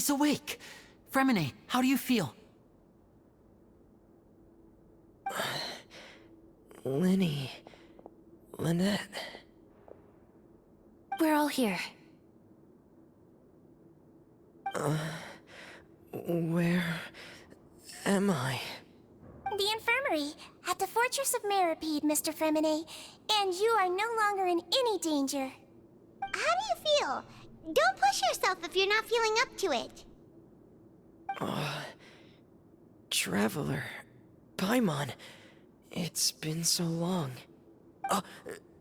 He's awake. Fremine, how do you feel? Lenny... Lynette... We're all here. Where... am I? The infirmary, at the Fortress of Meripede, Mr. Fremine, and you are no longer in any danger. How do you feel? Don't push yourself if you're not feeling up to it. Traveler... Paimon... It's been so long.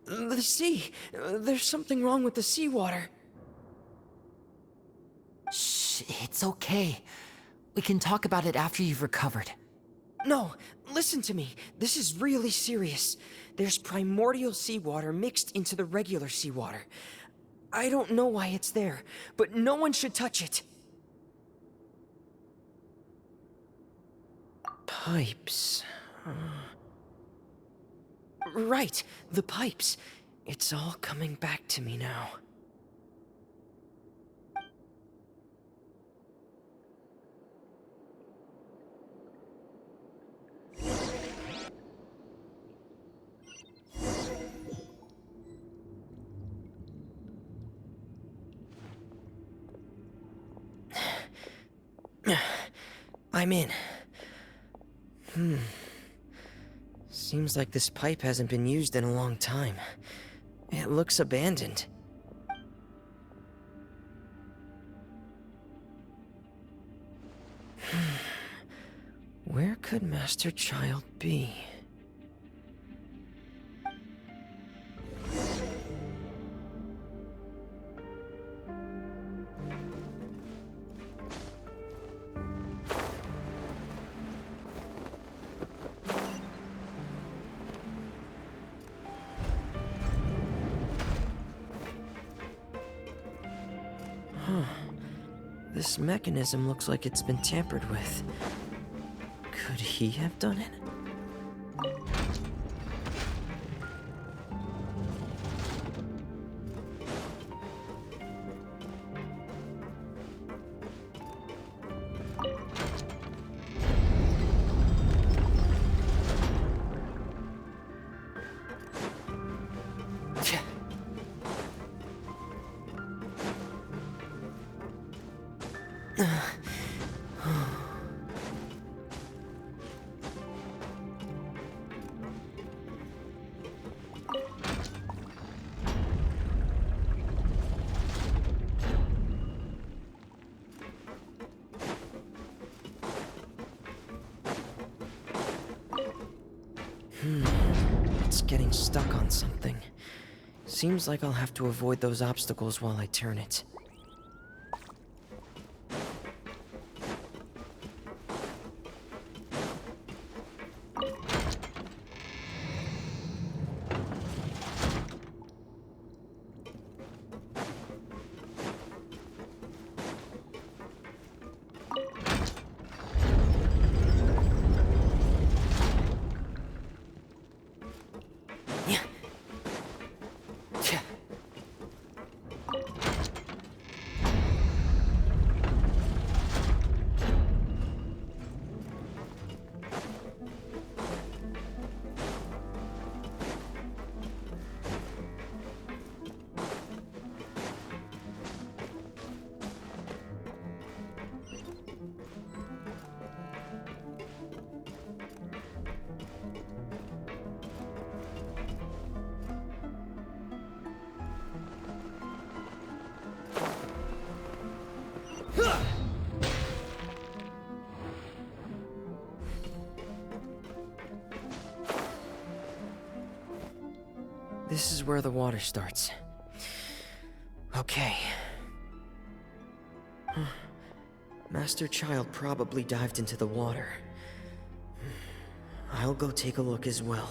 The sea! There's something wrong with the seawater. Shh, it's okay. We can talk about it after you've recovered. No, listen to me. This is really serious. There's primordial seawater mixed into the regular seawater. I don't know why it's there, but no one should touch it. Pipes... Right, the pipes. It's all coming back to me now. I'm in. Seems like this pipe hasn't been used in a long time. It looks abandoned. Where could Master Child be? This mechanism looks like it's been tampered with. Could he have done it? It's getting stuck on something. Seems like I'll have to avoid those obstacles while I turn it. This is where the water starts. Okay. Master Child probably dived into the water. I'll go take a look as well.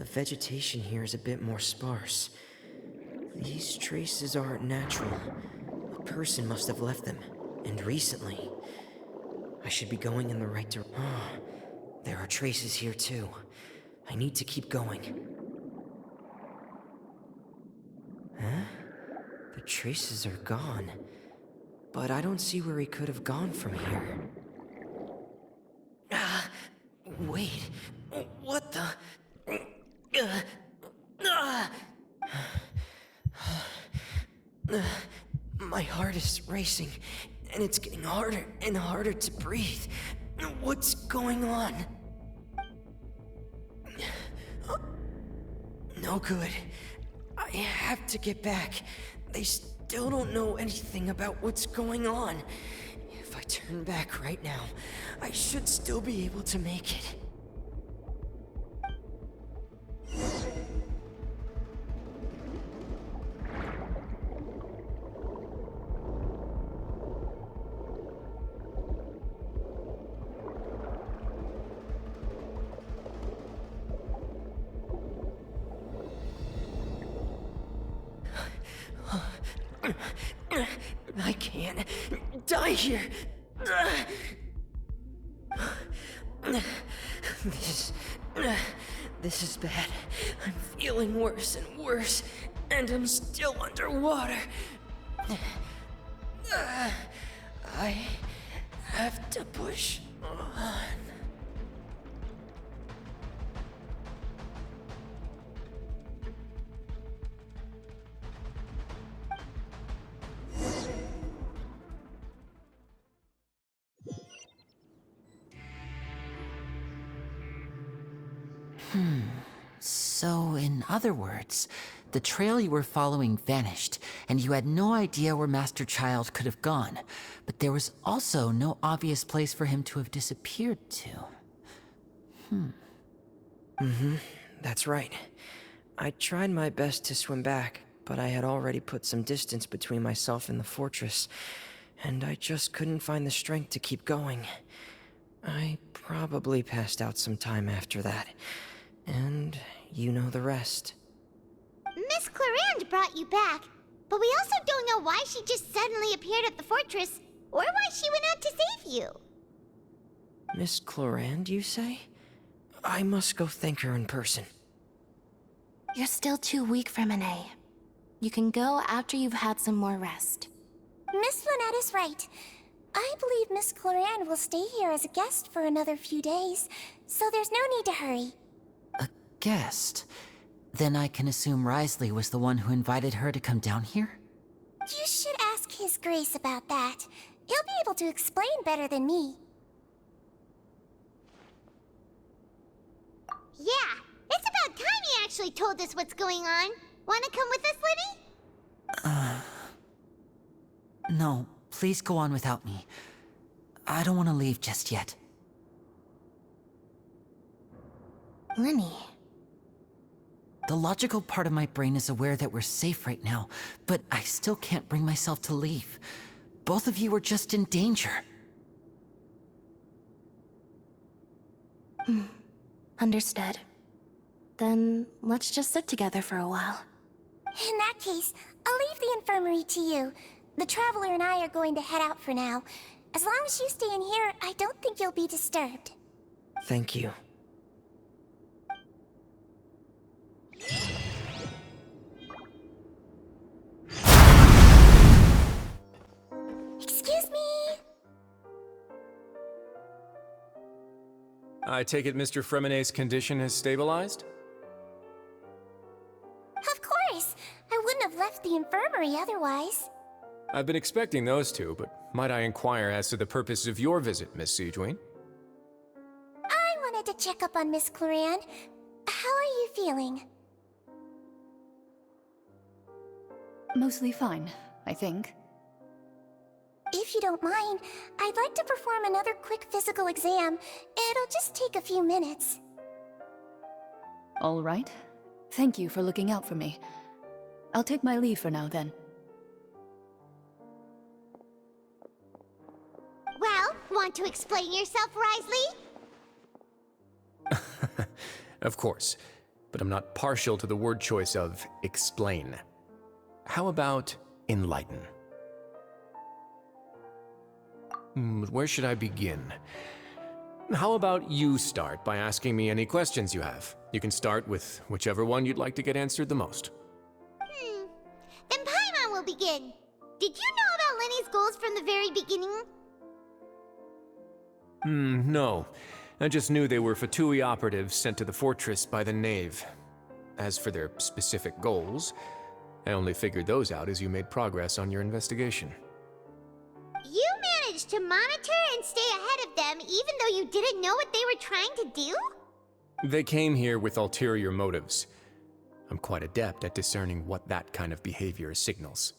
vegetation here is a bit more sparse. These traces aren't natural. A person must have left them, and recently. I should be going in the right direction. There are traces here too. I need to keep going. Huh? The traces are gone. But I don't see where he could have gone from here. Wait. What the? My heart is racing, and it's getting harder and harder to breathe. What's going on? No good. I have to get back. They still don't know anything about what's going on. If I turn back right now, I should still be able to make it. I can't die here. This is bad. I'm feeling worse and worse, and I'm still underwater. I have to push on. So, in other words, the trail you were following vanished, and you had no idea where Master Child could have gone, but there was also no obvious place for him to have disappeared to. That's right. I tried my best to swim back, but I had already put some distance between myself and the fortress, and I just couldn't find the strength to keep going. I probably passed out some time after that, and you know the rest. Miss Clarande brought you back, but we also don't know why she just suddenly appeared at the fortress, or why she went out to save you. Miss Clarande, you say? I must go thank her in person. You're still too weak, Freminet. You can go after you've had some more rest. Miss Lynette is right. I believe Miss Clarande will stay here as a guest for another few days, so there's no need to hurry. A guest? Then I can assume Risley was the one who invited her to come down here? You should ask His Grace about that. He'll be able to explain better than me. Yeah, it's about time he actually told us what's going on. Wanna come with us, Liddy? No, please go on without me. I don't want to leave just yet. Lenny. The logical part of my brain is aware that we're safe right now, but I still can't bring myself to leave. Both of you are just in danger. Understood. Then let's just sit together for a while. In that case, I'll leave the infirmary to you. The Traveler and I are going to head out for now. As long as you stay in here, I don't think you'll be disturbed. Thank you. Excuse me? I take it Mr. Freminet's condition has stabilized? Of course. I wouldn't have left the infirmary otherwise. I've been expecting those two, but might I inquire as to the purpose of your visit, Miss Sejuane? I wanted to check up on Miss Clarande. How are you feeling? Mostly fine, I think. If you don't mind, I'd like to perform another quick physical exam. It'll just take a few minutes. All right. Thank you for looking out for me. I'll take my leave for now, then. Well, want to explain yourself, Risley? Of course. but I'm not partial to the word choice of explain. How about enlighten? Where should I begin? How about you start by asking me any questions you have? You can start with whichever one you'd like to get answered the most. Then Paimon will begin. Did you know about Lenny's goals from the very beginning? No. I just knew they were Fatui operatives sent to the fortress by the Knave. As for their specific goals, I only figured those out as you made progress on your investigation. You managed to monitor and stay ahead of them even though you didn't know what they were trying to do? They came here with ulterior motives. I'm quite adept at discerning what that kind of behavior signals.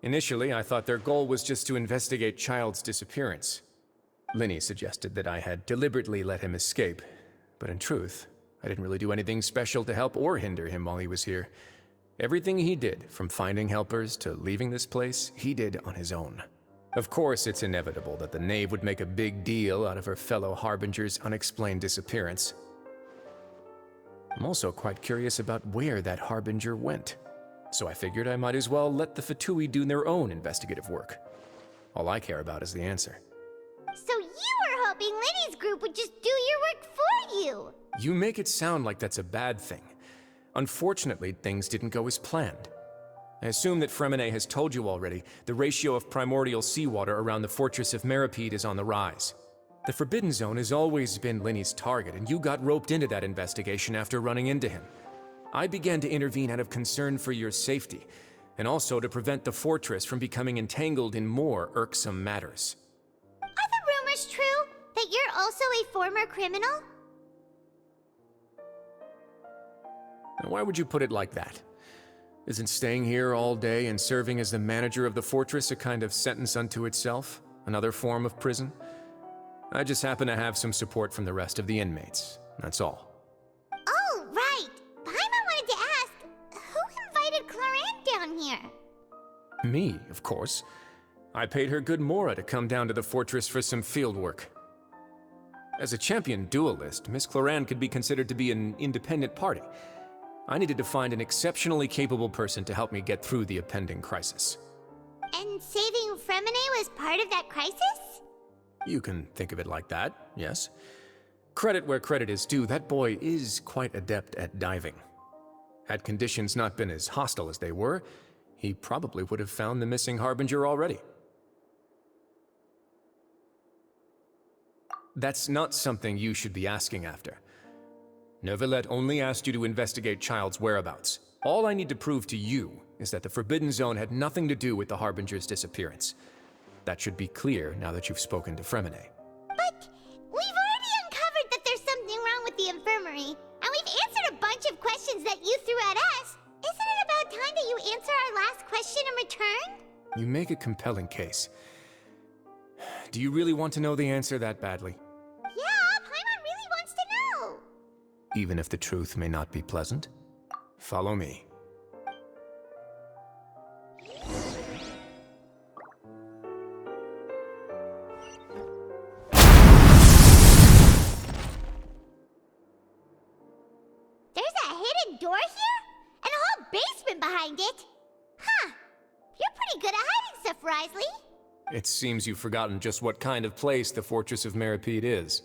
Initially, I thought their goal was just to investigate Child's disappearance. Linny suggested that I had deliberately let him escape, but in truth, I didn't really do anything special to help or hinder him while he was here. Everything he did, from finding helpers to leaving this place, he did on his own. Of course, it's inevitable that the Knave would make a big deal out of her fellow Harbinger's unexplained disappearance. I'm also quite curious about where that Harbinger went, so I figured I might as well let the Fatui do their own investigative work. All I care about is the answer. So you were hoping Lenny's group would just do your work for you! You make it sound like that's a bad thing. Unfortunately, things didn't go as planned. I assume that Fremine has told you already, the ratio of primordial seawater around the fortress of Meripede is on the rise. The Forbidden Zone has always been Linny's target, and you got roped into that investigation after running into him. I began to intervene out of concern for your safety, and also to prevent the fortress from becoming entangled in more irksome matters. Are the rumors true? That you're also a former criminal? Now, why would you put it like that? Isn't staying here all day and serving as the manager of the fortress a kind of sentence unto itself? Another form of prison? I just happen to have some support from the rest of the inmates, that's all. Oh, right! Paimon wanted to ask, who invited Cloran down here? Me, of course. I paid her good Mora to come down to the fortress for some field work. As a champion duelist, Miss Cloran could be considered to be an independent party. I needed to find an exceptionally capable person to help me get through the impending crisis. And saving Fremine was part of that crisis? You can think of it like that, yes. Credit where credit is due, that boy is quite adept at diving. Had conditions not been as hostile as they were, he probably would have found the missing Harbinger already. That's not something you should be asking after. Neuvillette only asked you to investigate Child's whereabouts. All I need to prove to you is that the Forbidden Zone had nothing to do with the Harbinger's disappearance. That should be clear now that you've spoken to Fremine. But we've already uncovered that there's something wrong with the infirmary, and we've answered a bunch of questions that you threw at us. Isn't it about time that you answer our last question in return? You make a compelling case. Do you really want to know the answer that badly? Yeah, Paimon really wants to know. Even if the truth may not be pleasant? Follow me. There's a hidden door here? And a whole basement behind it? Huh. You're pretty good at hiding stuff, Risley. It seems you've forgotten just what kind of place the Fortress of Meripede is.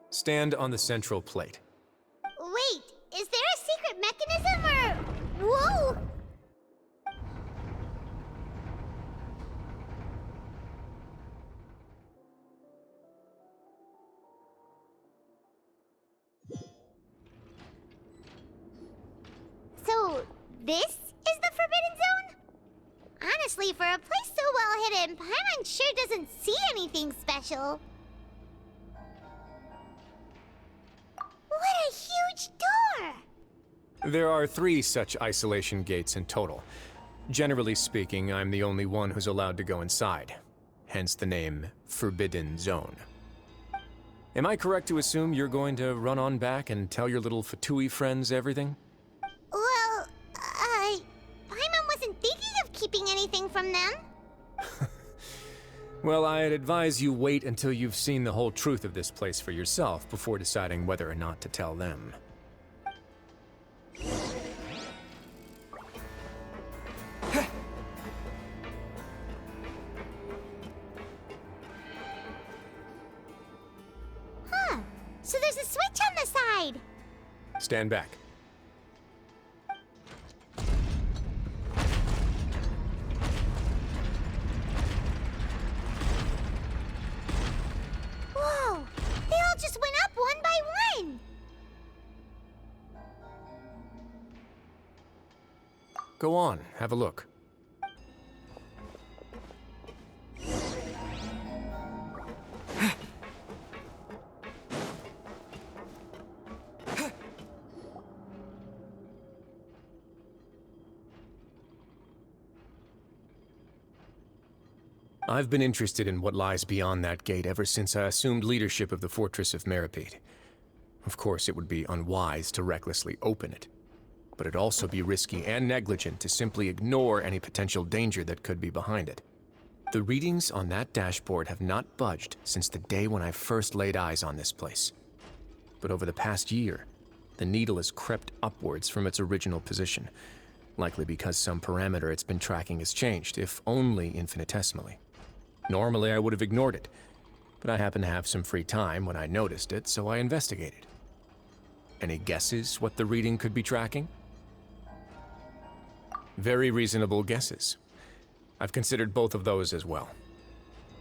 Stand on the central plate. Wait, is there a secret mechanism or... Whoa! So, this is the Forbidden Zone? Honestly, for a place so well hidden, Paimon sure doesn't see anything special. What a huge door! There are 3 such isolation gates in total. Generally speaking, I'm the only one who's allowed to go inside. Hence the name Forbidden Zone. Am I correct to assume you're going to run on back and tell your little Fatui friends everything? Well, Paimon wasn't thinking Well, I'd advise you wait until you've seen the whole truth of this place for yourself before deciding whether or not to tell them. Huh. So there's a switch on the side. Stand back. Whoa! They all just went up one by one. Go on, have a look. I've been interested in what lies beyond that gate ever since I assumed leadership of the Fortress of Meripede. Of course, it would be unwise to recklessly open it, but it'd also be risky and negligent to simply ignore any potential danger that could be behind it. The readings on that dashboard have not budged since the day when I first laid eyes on this place. But over the past year, the needle has crept upwards from its original position, likely because some parameter it's been tracking has changed, if only infinitesimally. Normally, I would have ignored it, but I happened to have some free time when I noticed it, so I investigated. Any guesses what the reading could be tracking? Very reasonable guesses. I've considered both of those as well.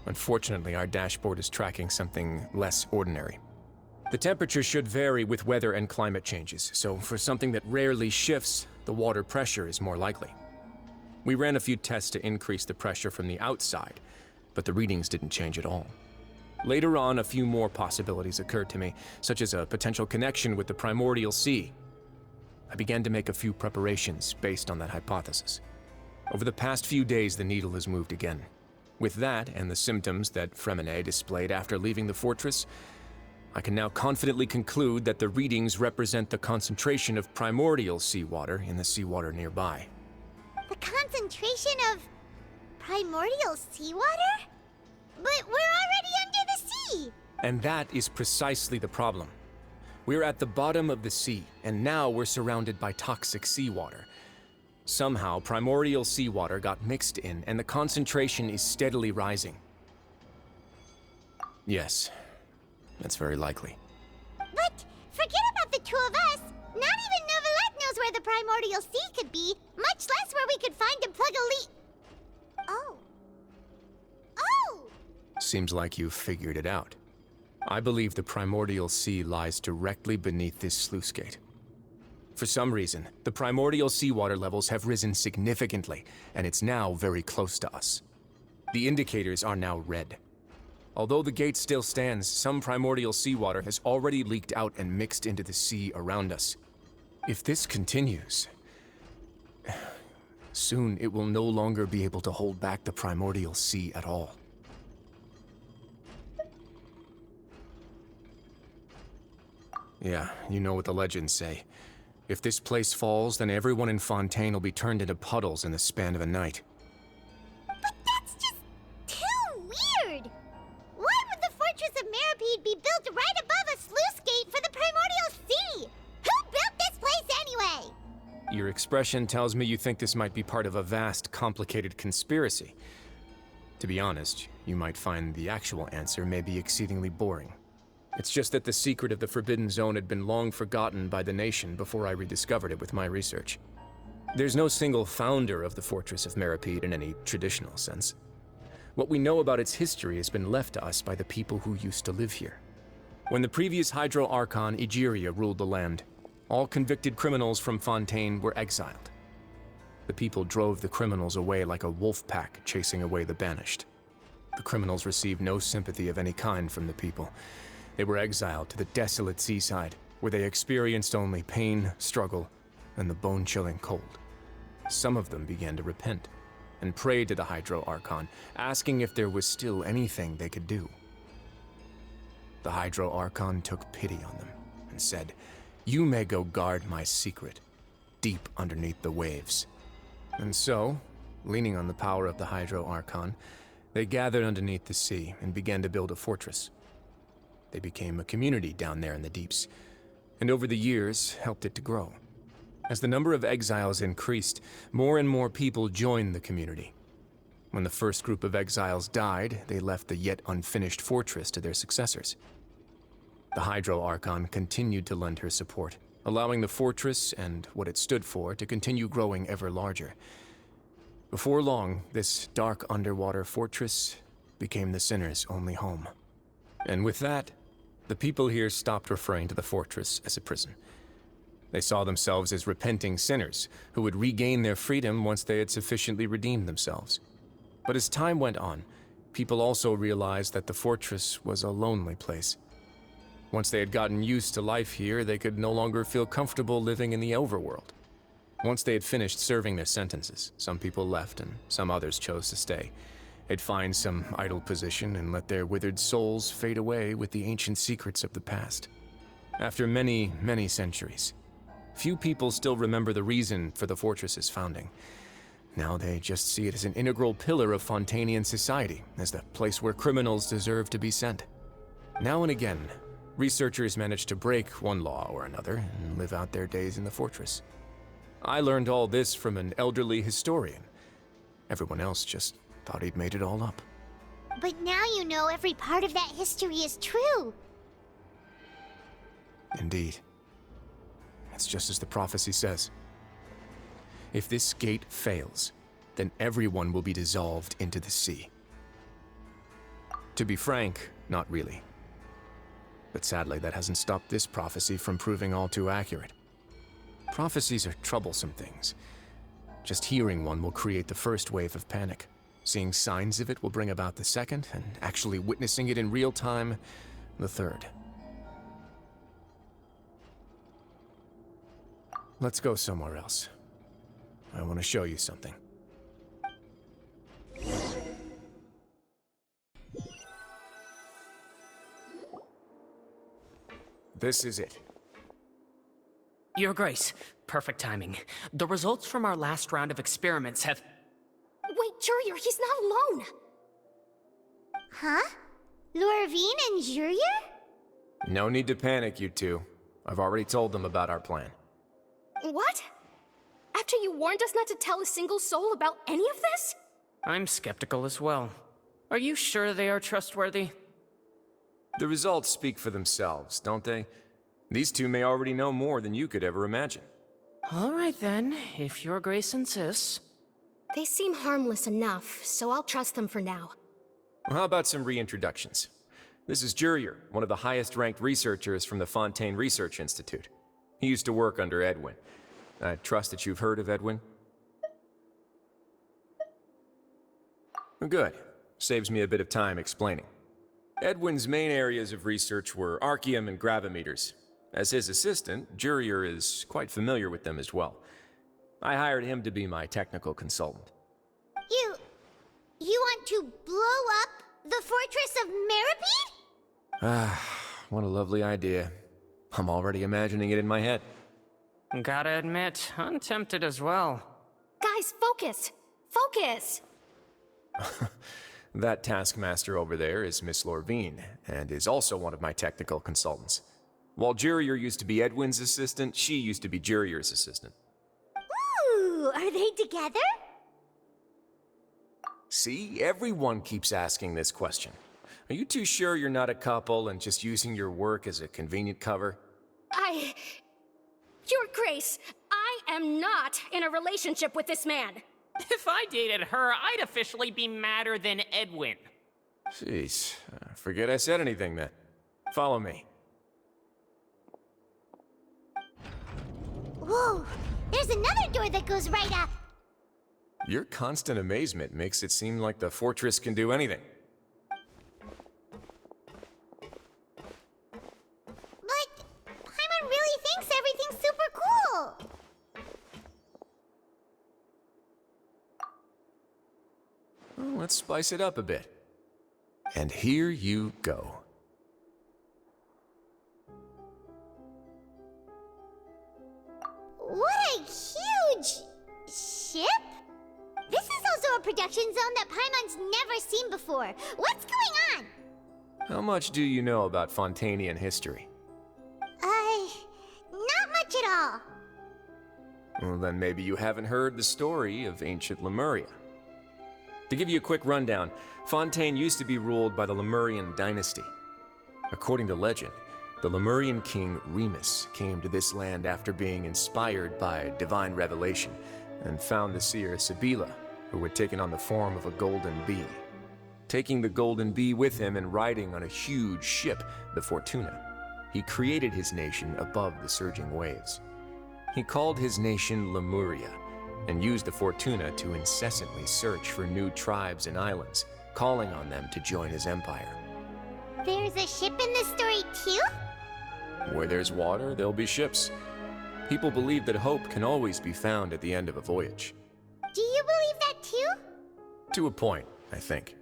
Unfortunately, our dashboard is tracking something less ordinary. The temperature should vary with weather and climate changes, so for something that rarely shifts, the water pressure is more likely. We ran a few tests to increase the pressure from the outside, but the readings didn't change at all. Later on, a few more possibilities occurred to me, such as a potential connection with the primordial sea. I began to make a few preparations based on that hypothesis. Over the past few days, the needle has moved again. With that, and the symptoms that Fremine displayed after leaving the fortress, I can now confidently conclude that the readings represent the concentration of primordial seawater in the seawater nearby. The concentration of primordial seawater? But we're already under the sea! And that is precisely the problem. We're at the bottom of the sea, and now we're surrounded by toxic seawater. Somehow, primordial seawater got mixed in, and the concentration is steadily rising. Yes, that's very likely. But forget about the two of us! Not even Novelette knows where the primordial sea could be, much less where we could find and plug a leak. Oh. Oh! Seems like you've figured it out. I believe the primordial sea lies directly beneath this sluice gate. For some reason, the primordial seawater levels have risen significantly, and it's now very close to us. The indicators are now red. Although the gate still stands, some primordial seawater has already leaked out and mixed into the sea around us. If this continues, soon it will no longer be able to hold back the primordial sea at all. Yeah, you know what the legends say. If this place falls, then everyone in Fontaine will be turned into puddles in the span of a night. But that's just too weird! Why would the Fortress of Meripede be built right above a sluice gate for the primordial sea? Who built this place anyway? Your expression tells me you think this might be part of a vast, complicated conspiracy. To be honest, you might find the actual answer may be exceedingly boring. It's just that the secret of the Forbidden Zone had been long forgotten by the nation before I rediscovered it with my research. There's no single founder of the Fortress of Meripede in any traditional sense. What we know about its history has been left to us by the people who used to live here. When the previous Hydro Archon Egeria ruled the land, all convicted criminals from Fontaine were exiled. The people drove the criminals away like a wolf pack chasing away the banished. The criminals received no sympathy of any kind from the people. They were exiled to the desolate seaside, where they experienced only pain, struggle, and the bone-chilling cold. Some of them began to repent, and prayed to the Hydro Archon, asking if there was still anything they could do. The Hydro Archon took pity on them, and said, "You may go guard my secret, deep underneath the waves." And so, leaning on the power of the Hydro Archon, They gathered underneath the sea and began to build a fortress. They became a community down there in the deeps, and over the years helped it to grow. As the number of exiles increased, more and more people joined the community. When the first group of exiles died, they left the yet unfinished fortress to their successors. The Hydro Archon continued to lend her support, allowing the fortress and what it stood for to continue growing ever larger. Before long, this dark underwater fortress became the Sinner's only home. And with that, the people here stopped referring to the fortress as a prison. They saw themselves as repenting sinners who would regain their freedom once they had sufficiently redeemed themselves. But as time went on, people also realized that the fortress was a lonely place. Once they had gotten used to life here, they could no longer feel comfortable living in the overworld. Once they had finished serving their sentences, some people left and some others chose to stay. They'd find some idle position and let their withered souls fade away with the ancient secrets of the past. After many, many centuries, few people still remember the reason for the fortress's founding. Now they just see it as an integral pillar of Fontanian society, as the place where criminals deserve to be sent. Now and again, researchers manage to break one law or another and live out their days in the fortress. I learned all this from an elderly historian. Everyone else just thought he'd made it all up. But now you know every part of that history is true. Indeed. It's just as the prophecy says. If this gate fails, then everyone will be dissolved into the sea. To be frank, not really. But sadly, that hasn't stopped this prophecy from proving all too accurate. Prophecies are troublesome things. Just hearing one will create the first wave of panic. Seeing signs of it will bring about the second, and actually witnessing it in real time, the third. Let's go somewhere else. I want to show you something. This is it. Your Grace, perfect timing. The results from our last round of experiments have... Wait, Jurier, he's not alone! Huh? Lorvine and Jurier? No need to panic, you two. I've already told them about our plan. What? After you warned us not to tell a single soul about any of this? I'm skeptical as well. Are you sure they are trustworthy? The results speak for themselves, don't they? These two may already know more than you could ever imagine. All right then, if Your Grace insists. They seem harmless enough, so I'll trust them for now. Well, how about some reintroductions? This is Jurier, one of the highest-ranked researchers from the Fontaine Research Institute. He used to work under Edwin. I trust that you've heard of Edwin? Good. Saves me a bit of time explaining. Edwin's main areas of research were archaeum and gravimeters. As his assistant, Jurier is quite familiar with them as well. I hired him to be my technical consultant. You want to blow up the fortress of Meripede? Ah, what a lovely idea. I'm already imagining it in my head. Gotta admit, I'm tempted as well. Guys, focus! Focus! That taskmaster over there is Miss Lorvine, and is also one of my technical consultants. While Jurier used to be Edwin's assistant, she used to be Jurier's assistant. Ooh, are they together? See, everyone keeps asking this question. Are you too sure you're not a couple and just using your work as a convenient cover? Your Grace, I am not in a relationship with this man. If I dated her, I'd officially be madder than Edwin. Jeez, forget I said anything then. Follow me. Whoa, there's another door that goes right up. Your constant amazement makes it seem like the fortress can do anything. But Paimon really thinks everything's super cool. Well, let's spice it up a bit. And here you go. What a huge ship! This is also a production zone that Paimon's never seen before. What's going on? How much do you know about Fontanian history? Not much at all. Well, then maybe you haven't heard the story of ancient Lemuria. To give you a quick rundown, Fontaine used to be ruled by the Lemurian dynasty. According to legend, the Lemurian king Remus came to this land after being inspired by divine revelation and found the seer Sibila, who had taken on the form of a golden bee. Taking the golden bee with him and riding on a huge ship, the Fortuna, he created his nation above the surging waves. He called his nation Lemuria and used the Fortuna to incessantly search for new tribes and islands, calling on them to join his empire. There's a ship in this story too? Where there's water, there'll be ships. People believe that hope can always be found at the end of a voyage. Do you believe that too? To a point, I think.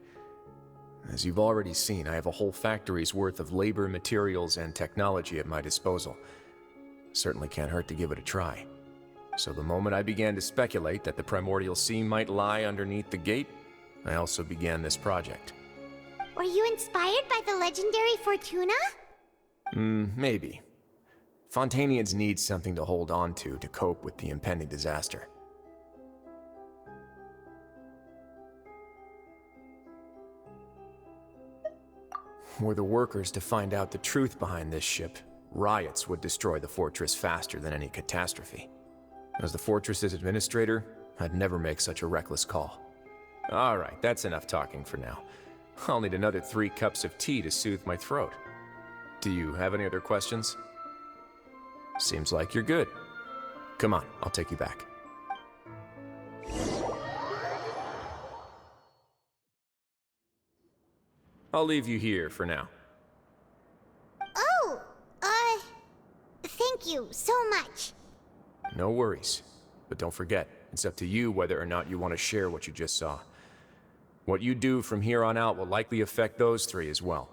As you've already seen, I have a whole factory's worth of labor, materials, and technology at my disposal. Certainly can't hurt to give it a try. So the moment I began to speculate that the primordial sea might lie underneath the gate, I also began this project. Were you inspired by the legendary Fortuna? Maybe. Fontanians need something to hold on to cope with the impending disaster. Were the workers to find out the truth behind this ship, riots would destroy the fortress faster than any catastrophe. As the fortress's administrator, I'd never make such a reckless call. All right, that's enough talking for now. I'll need another 3 cups of tea to soothe my throat. Do you have any other questions? Seems like you're good. Come on, I'll take you back. I'll leave you here for now. Oh, thank you so much. No worries. But don't forget, it's up to you whether or not you want to share what you just saw. What you do from here on out will likely affect those 3 as well.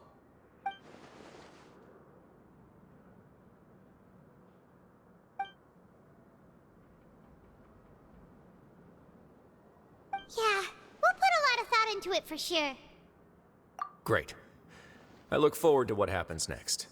Yeah, we'll put a lot of thought into it for sure. Great. I look forward to what happens next.